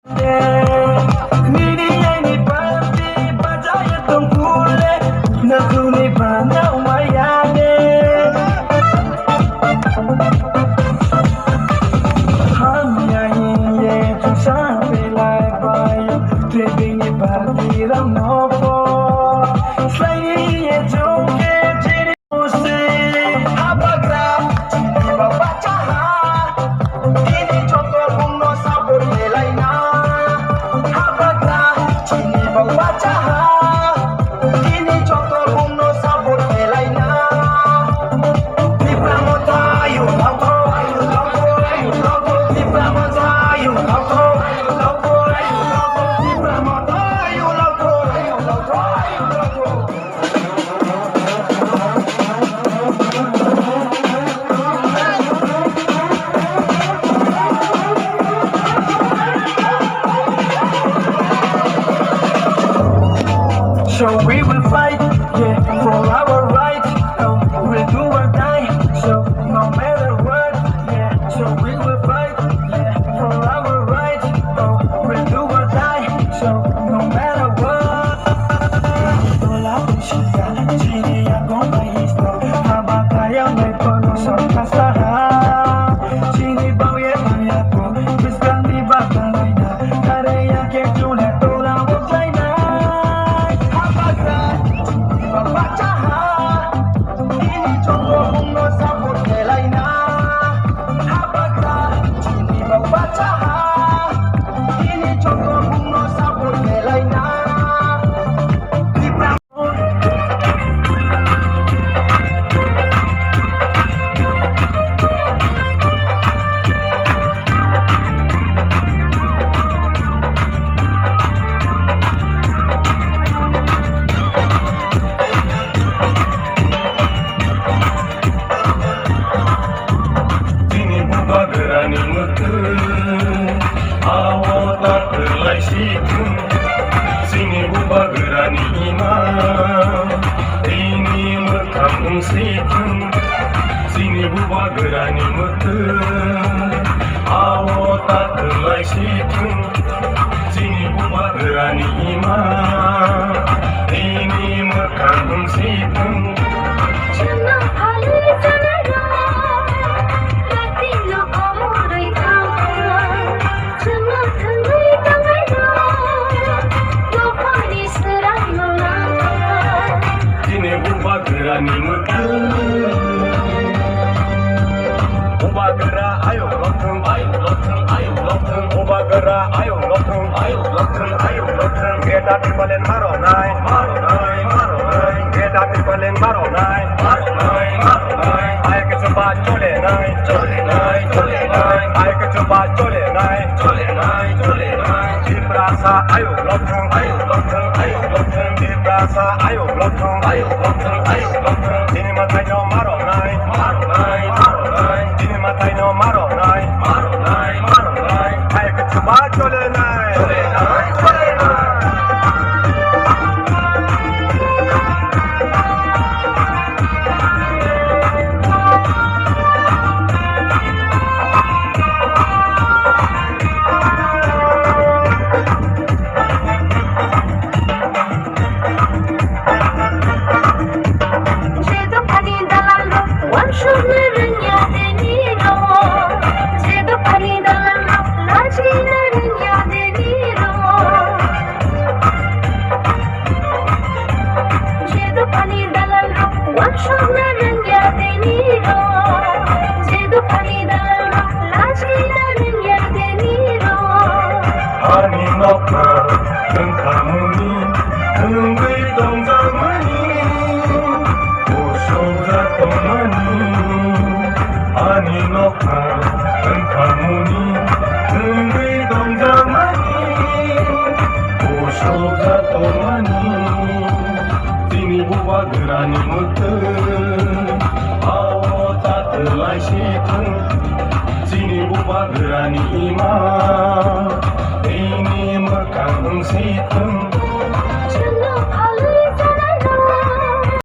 Nini ini pasti baca ya tungkule nakuni bana umayane hanya ye tu sampai lai bayo trading ni partida nopo sai ye joke jiri musi abagra jini babaca ini contoh kuno sabur laina abagra jini babaca ini contoh kuno sabur laina di pramoda ayo logo ayo logo ayo logo di pramoda ayo logo ayo logo ayo logo di pramoda ayo logo ayo logo ayo logo. So we will fight, yeah, for our right. We'll do or die, so no matter what, yeah. So we will fight, yeah, for our right. We'll do or die, so no matter what. Tola kushia, chini ya gomba histo, habakaya mekono sokasaha. Chini bauye mayako, biskandi bakalaina, kareya ke chule tola wajaina. Babaca ini contoh kuno sabur laina abagra ini babaca ini contoh kuno sabur laina di berani mutu awak tak terlai situ sini buba berani imam ini mekampung situ sini buba berani mutu awak tak terlai situ sini buba berani imam ini mekampung situ. Berani mutu Ubah gerak ayo lontong ayo lontong ayo lontong Ubah gerak ayo lontong ayo lontong ayo lontong Kita dibalen maronai maronai maronai Kita dibalen maronai maronai maronai Ayo kecoba cole nai cole nai cole nai Ayo kecoba cole nai cole nai cole nai Diperasa ayo lontong ayo lontong ayo lontong Diperasa ayo lontong ayo lontong ayo lontong Ini matanya maronai maronai maronai Ini matanya maronai maronai maronai Ayo kecoba cole nai cole nai cole nai Berani mutu awak tak terlai situ sini buba berani imam ini mekampung situ